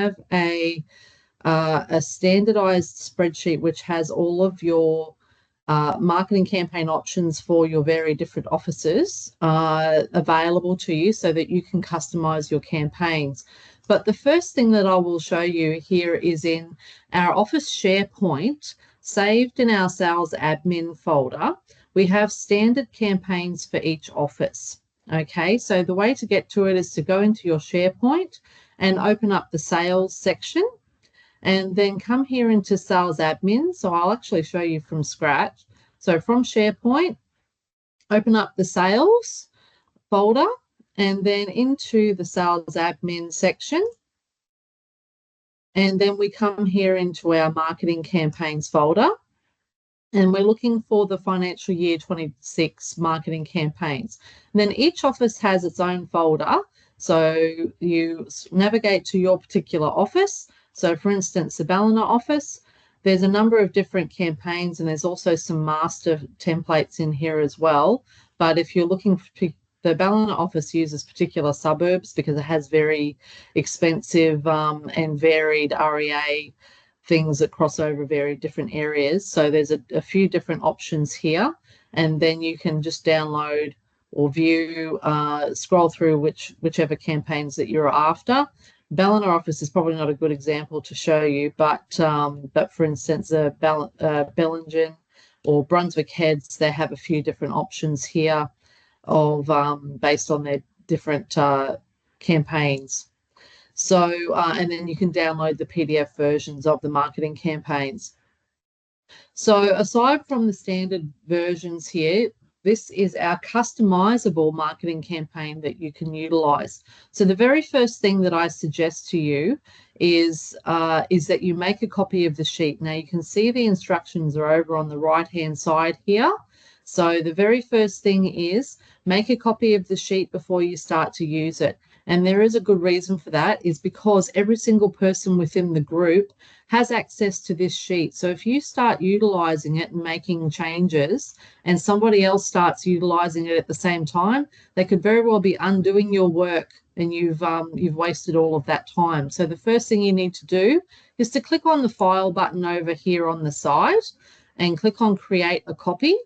have a standardized spreadsheet which has all of your marketing campaign options for your very different offices available to you so that you can customize your campaigns. But the first thing that I will show you here is in our Office SharePoint, saved in our sales admin folder, we have standard campaigns for each office. Okay, so the way to get to it is to go into your SharePoint and open up the sales section, and then come here into sales admin. So I'll actually show you from scratch. So from SharePoint, open up the sales folder and then into the sales admin section. And then we come here into our marketing campaigns folder, and we're looking for the financial year 26 marketing campaigns. And then each office has its own folder. So you navigate to your particular office. So for instance, the Ballina office, there's a number of different campaigns, and there's also some master templates in here as well. But if you're looking for the Ballina office uses particular suburbs because it has very expensive and varied REA things that cross over very different areas. So there's a few different options here, and then you can just download or view, scroll through whichever campaigns that you're after. Ballina office is probably not a good example to show you, but for instance, Bellingen or Brunswick Heads, they have a few different options here of based on their different campaigns. So, and then you can download the PDF versions of the marketing campaigns. So aside from the standard versions here, this is our customizable marketing campaign that you can utilize. So the very first thing that I suggest to you is that you make a copy of the sheet. Now you can see the instructions are over on the right-hand side here. So the very first thing is make a copy of the sheet before you start to use it. And there is a good reason for that, is because every single person within the group has access to this sheet. So if you start utilizing it and making changes and somebody else starts utilizing it at the same time, they could very well be undoing your work, and you've wasted all of that time. So the first thing you need to do is to click on the file button over here on the side and click on create a copy.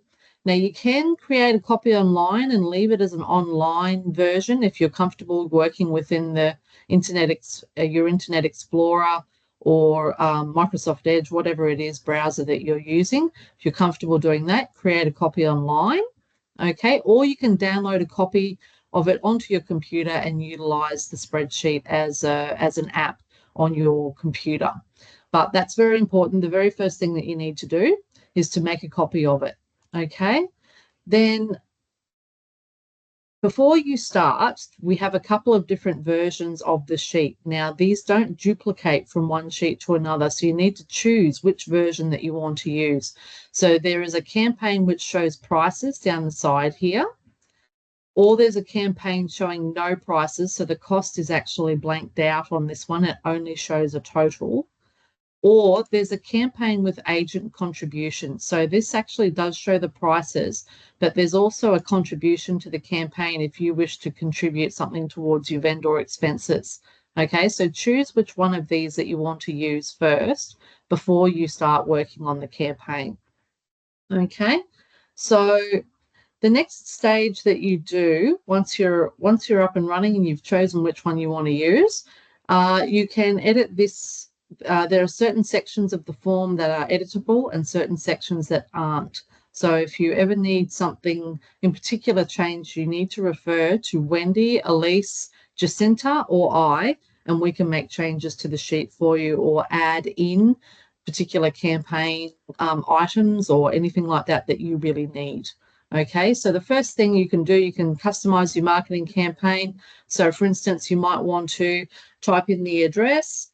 Now you can create a copy online and leave it as an online version if you're comfortable working within the your Internet Explorer or Microsoft Edge, whatever it is browser that you're using. If you're comfortable doing that, create a copy online, okay? Or you can download a copy of it onto your computer and utilize the spreadsheet as an app on your computer. But that's very important. The very first thing that you need to do is to make a copy of it. Okay, then before you start, we have a couple of different versions of the sheet. Now, these don't duplicate from one sheet to another, so you need to choose which version that you want to use. So there is a campaign which shows prices down the side here, or there's a campaign showing no prices, so the cost is actually blanked out on this one. It only shows a total. Or there's a campaign with agent contribution. So this actually does show the prices, but there's also a contribution to the campaign if you wish to contribute something towards your vendor expenses. Okay, so choose which one of these that you want to use first before you start working on the campaign. Okay, so the next stage that you do once you're up and running and you've chosen which one you want to use, you can edit this. There are certain sections of the form that are editable and certain sections that aren't. So if you ever need something in particular changed, you need to refer to Wendy, Elise, Jacinta, or I, and we can make changes to the sheet for you or add in particular campaign items or anything like that that you really need. Okay, so the first thing you can do, you can customize your marketing campaign. So for instance, you might want to type in the address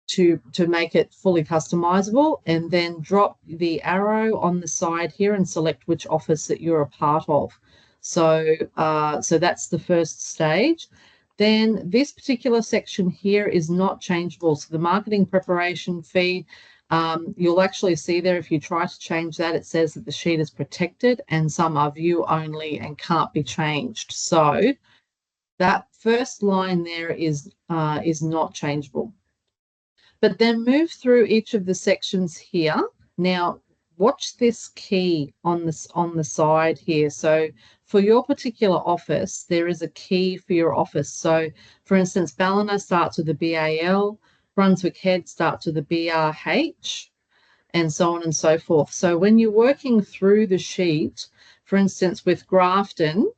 to make it fully customizable, and then drop the arrow on the side here and select which office that you're a part of. So so that's the first stage. Then this particular section here is not changeable. So the marketing preparation fee, you'll actually see there if you try to change that, it says that the sheet is protected and some are view only and can't be changed. So That first line there is not changeable. But then move through each of the sections here. Now, watch this key on the side here. So for your particular office, there is a key for your office. So for instance, Ballina starts with a BAL, Brunswick Head starts with a BRH, and so on and so forth. So when you're working through the sheet, for instance, with Grafton,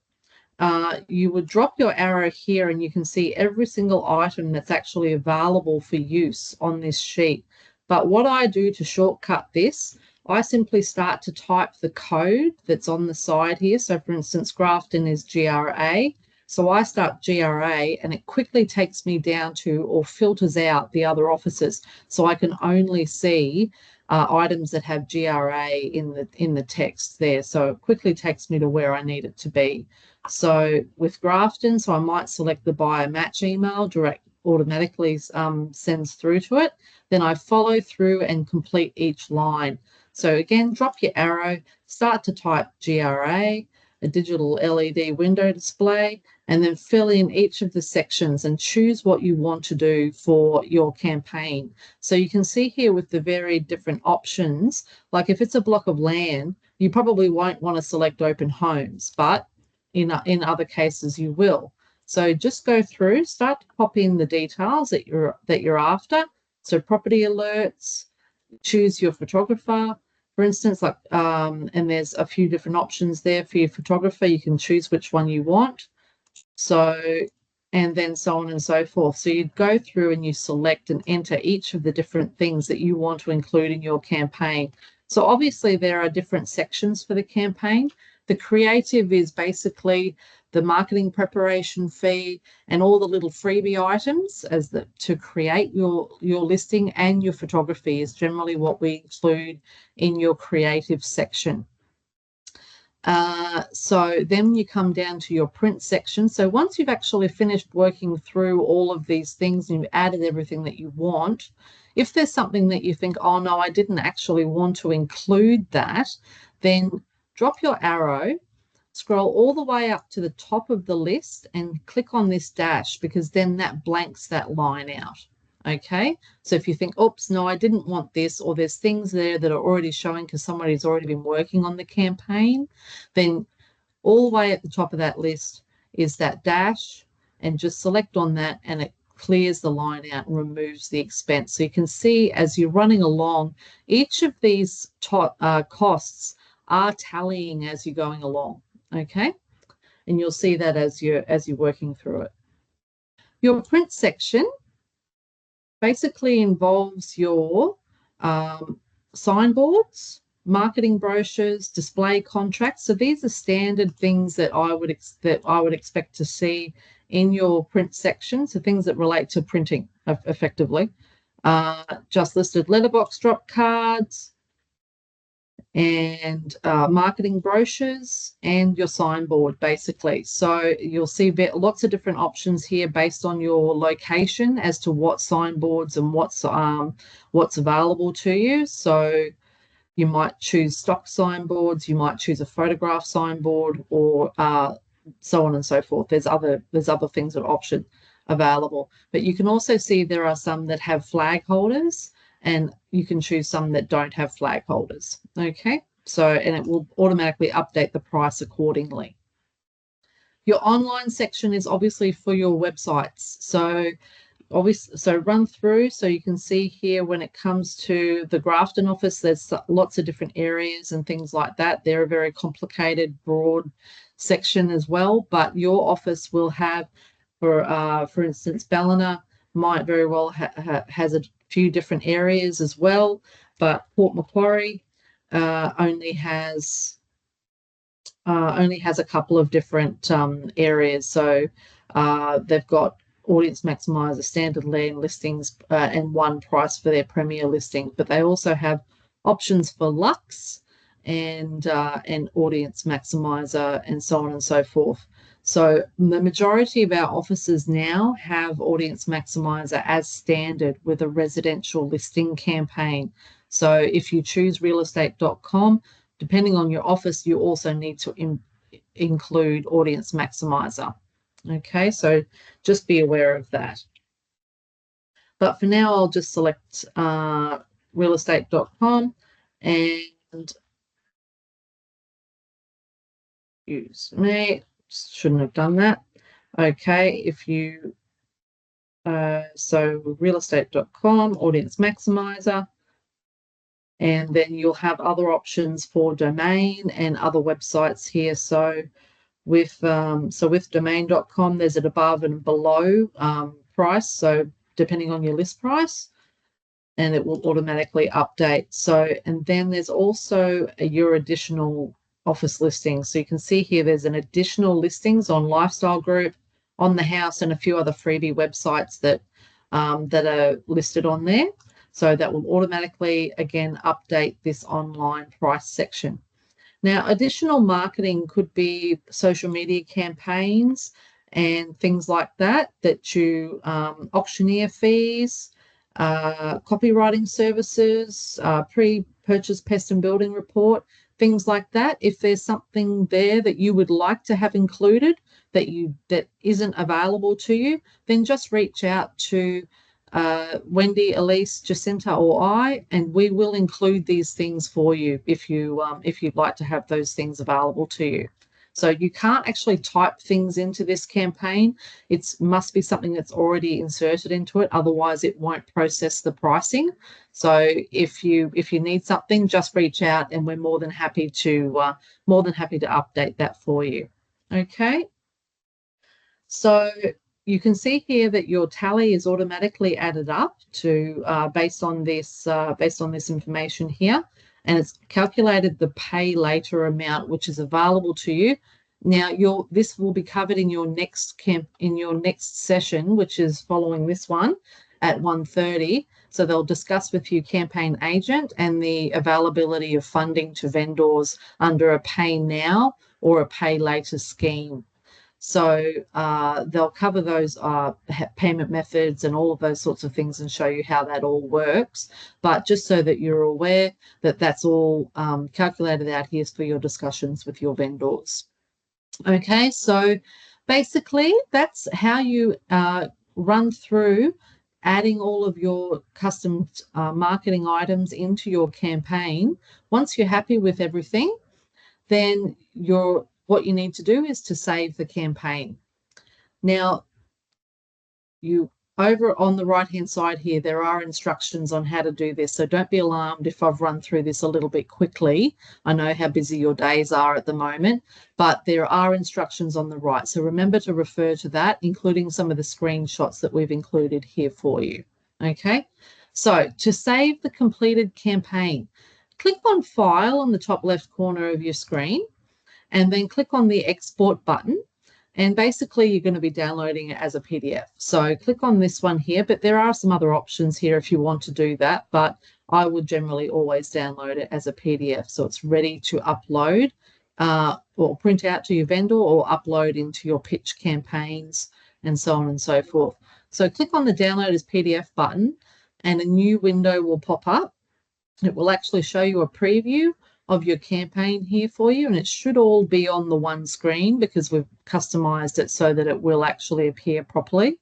you would drop your arrow here and you can see every single item that's actually available for use on this sheet. But what I do to shortcut this, I simply start to type the code that's on the side here. So for instance, Grafton is GRA. So I start GRA and it quickly takes me down to, or filters out, the other offices. So I can only see items that have GRA in the text there. So it quickly takes me to where I need it to be. So with Grafton, so I might select the buyer match email, direct automatically sends through to it. Then I follow through and complete each line. So again, drop your arrow, start to type GRA, a digital LED window display, and then fill in each of the sections and choose what you want to do for your campaign. So you can see here with the very different options, like if it's a block of land, you probably won't want to select open homes, but in other cases you will. So just go through, start to pop in the details that you're after. So property alerts, choose your photographer, for instance, like and there's a few different options there for your photographer. You can choose which one you want. So, and then so on and so forth. So you go through and you select and enter each of the different things that you want to include in your campaign. So obviously there are different sections for the campaign. The creative is basically the marketing preparation fee and all the little freebie items to create your listing, and your photography is generally what we include in your creative section. So then you come down to your print section. So once you've actually finished working through all of these things and you've added everything that you want, if there's something that you think, oh no, I didn't actually want to include that, then drop your arrow, scroll all the way up to the top of the list and click on this dash, because then that blanks that line out. Okay, so if you think, oops, no, I didn't want this, or there's things there that are already showing because somebody's already been working on the campaign, then all the way at the top of that list is that dash, and just select on that and it clears the line out and removes the expense. So you can see as you're running along, each of these costs are tallying as you're going along. Okay, and you'll see that as you're working through it. Your print section basically involves your signboards, marketing brochures, display contracts. So these are standard things that I would expect to see in your print section. So things that relate to printing effectively. Just listed letterbox drop cards, and marketing brochures, and your signboard basically. So you'll see lots of different options here based on your location as to what signboards and what's available to you. So you might choose stock signboards, you might choose a photograph signboard, or so on and so forth. There's other things that are option available, but you can also see there are some that have flag holders, and you can choose some that don't have flag holders. Okay, so, and it will automatically update the price accordingly. Your online section is obviously for your websites. So run through, so you can see here when it comes to the Grafton office, there's lots of different areas and things like that. They're a very complicated, broad section as well, but your office will have, for instance, Ballina might very well has a few different areas as well, but Port Macquarie only has a couple of different areas. So they've got Audience Maximizer, Standard Land listings, and one price for their Premier listing, but they also have options for Lux and Audience Maximizer, and so on and so forth. So the majority of our offices now have Audience Maximizer as standard with a residential listing campaign. So if you choose realestate.com, depending on your office, you also need to include Audience Maximizer. Okay, so just be aware of that. But for now, I'll just select realestate.com and use me. Shouldn't have done that. Okay, if you, so realestate.com, audience maximizer, and then you'll have other options for domain and other websites here. So with domain.com, there's an above and below price. So depending on your list price, and it will automatically update. So, and then there's also your additional office listings. So you can see here there's an additional listings on Lifestyle Group, on the house, and a few other freebie websites that that are listed on there. So that will automatically again update this online price section. Now, additional marketing could be social media campaigns and things like that, that you auctioneer fees, copywriting services, pre-purchase pest and building report, things like that. If there's something there that you would like to have included that isn't available to you, then just reach out to Wendy, Elise, Jacinta, or I, and we will include these things for you if you'd like to have those things available to you. So you can't actually type things into this campaign. It must be something that's already inserted into it. Otherwise, it won't process the pricing. So if you need something, just reach out, and we're more than happy to update that for you. Okay. So you can see here that your tally is automatically added up to based on this information here, and it's calculated the pay later amount which is available to you. Now this will be covered in your next session, which is following this one at 1:30. So they'll discuss with you campaign agent and the availability of funding to vendors under a pay now or a pay later scheme. So they'll cover those payment methods and all of those sorts of things and show you how that all works. But just so that you're aware that that's all calculated out here for your discussions with your vendors. Okay, so basically that's how you run through adding all of your custom marketing items into your campaign. Once you're happy with everything, then what you need to do is to save the campaign. Now, over on the right-hand side here, there are instructions on how to do this. So don't be alarmed if I've run through this a little bit quickly. I know how busy your days are at the moment, but there are instructions on the right. So remember to refer to that, including some of the screenshots that we've included here for you. Okay, so to save the completed campaign, click on File on the top left corner of your screen, and then click on the Export button. And basically, you're going to be downloading it as a PDF. So click on this one here, but there are some other options here if you want to do that. But I would generally always download it as a PDF. So it's ready to upload or print out to your vendor or upload into your pitch campaigns and so on and so forth. So click on the Download as PDF button and a new window will pop up. It will actually show you a preview of your campaign here for you, and it should all be on the one screen because we've customized it so that it will actually appear properly.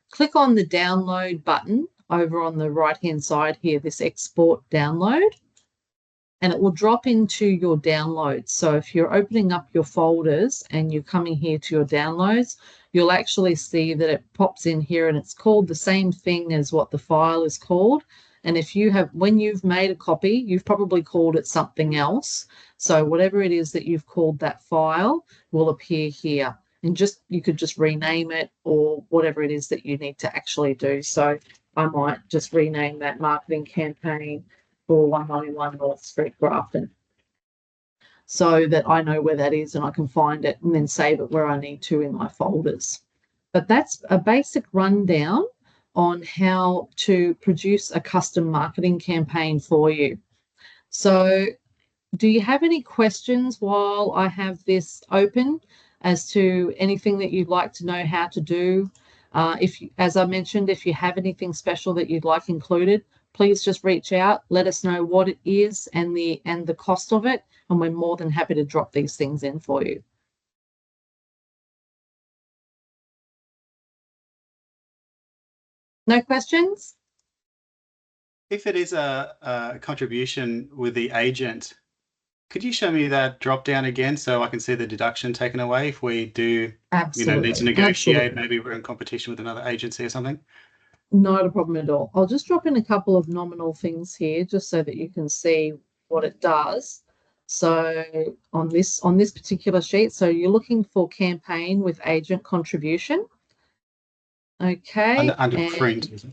Click on the download button over on the right hand side here, this export download, and it will drop into your downloads. So if you're opening up your folders and you're coming here to your downloads, you'll actually see that it pops in here and it's called the same thing as what the file is called. And when you've made a copy, you've probably called it something else. So whatever it is that you've called that file will appear here. And you could just rename it or whatever it is that you need to actually do. So I might just rename that marketing campaign for 191 North Street, Grafton, so that I know where that is and I can find it and then save it where I need to in my folders. But that's a basic rundown on how to produce a custom marketing campaign for you. So do you have any questions while I have this open as to anything that you'd like to know how to do? As I mentioned, if you have anything special that you'd like included, please just reach out, let us know what it is and the cost of it, and we're more than happy to drop these things in for you. No questions? If it is a contribution with the agent, could you show me that drop down again so I can see the deduction taken away if we do, need to Absolutely. negotiate, Absolutely. maybe we're in competition with another agency or something? Not a problem at all. I'll just drop in a couple of nominal things here just so that you can see what it does. So on this particular sheet, so you're looking for campaign with agent contribution. Okay. Under And print, is it?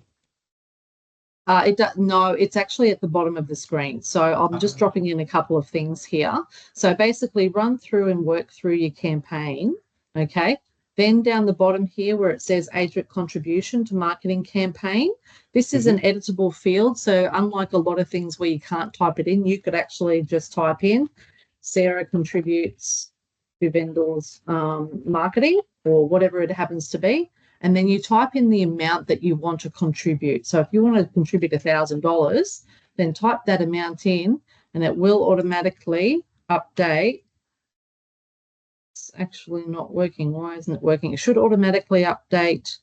no, it's actually at the bottom of the screen. So I'm just dropping in a couple of things here. So basically run through and work through your campaign. Okay. Then down the bottom here where it says agent contribution to marketing campaign, this is an editable field. So unlike a lot of things where you can't type it in, you could actually just type in Sarah contributes to vendors marketing or whatever it happens to be. And then you type in the amount that you want to contribute. So if you want to contribute $1,000, then type that amount in and it will automatically update. It's actually not working. Why isn't it working? It should automatically update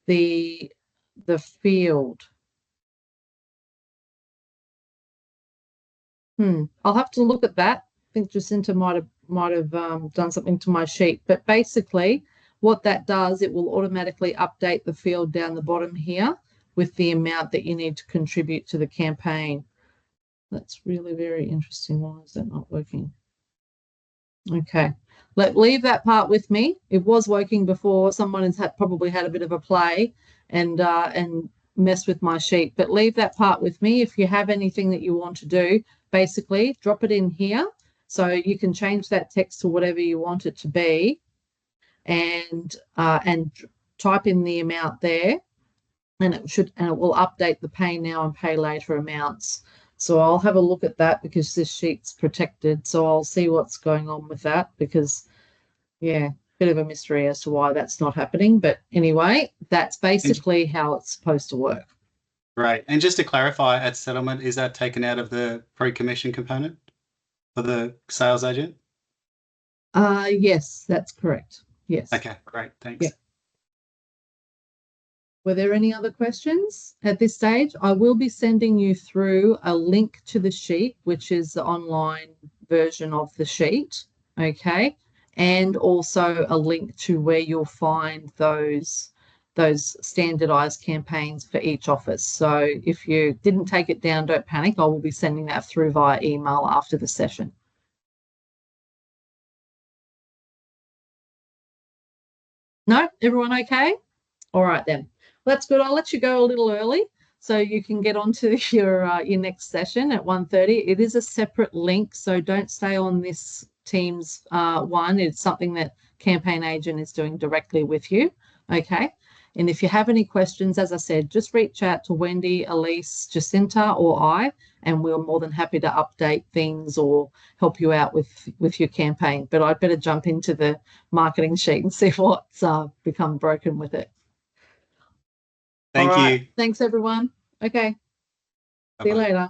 the field. I'll have to look at that. I think Jacinta might have done something to my sheet, but basically what that does, it will automatically update the field down the bottom here with the amount that you need to contribute to the campaign. That's really very interesting. Why is that not working? Okay, leave that part with me. It was working before. Someone has probably had a bit of a play and mess with my sheet, but leave that part with me. If you have anything that you want to do, basically drop it in here so you can change that text to whatever you want it to be, and type in the amount there, and it will update the pay now and pay later amounts. So I'll have a look at that because this sheet's protected. So I'll see what's going on with that because, yeah, bit of a mystery as to why that's not happening. But anyway, that's basically how it's supposed to work. Right. And just to clarify, at settlement, is that taken out of the pre-commission component for the sales agent? Yes, that's correct. Yes. Okay, great. Thanks. Yeah. Were there any other questions at this stage? I will be sending you through a link to the sheet, which is the online version of the sheet. Okay. And also a link to where you'll find those standardized campaigns for each office. So if you didn't take it down, don't panic. I will be sending that through via email after the session. No, everyone okay? All right then. That's good. I'll let you go a little early so you can get on to your next session at 1:30. It is a separate link, so don't stay on this Teams one. It's something that Campaign Agent is doing directly with you. Okay. And if you have any questions, as I said, just reach out to Wendy, Elise, Jacinta, or I, and we're more than happy to update things or help you out with your campaign. But I'd better jump into the marketing sheet and see what's become broken with it. Thank you. Thanks, everyone. Okay. Bye-bye. See you later.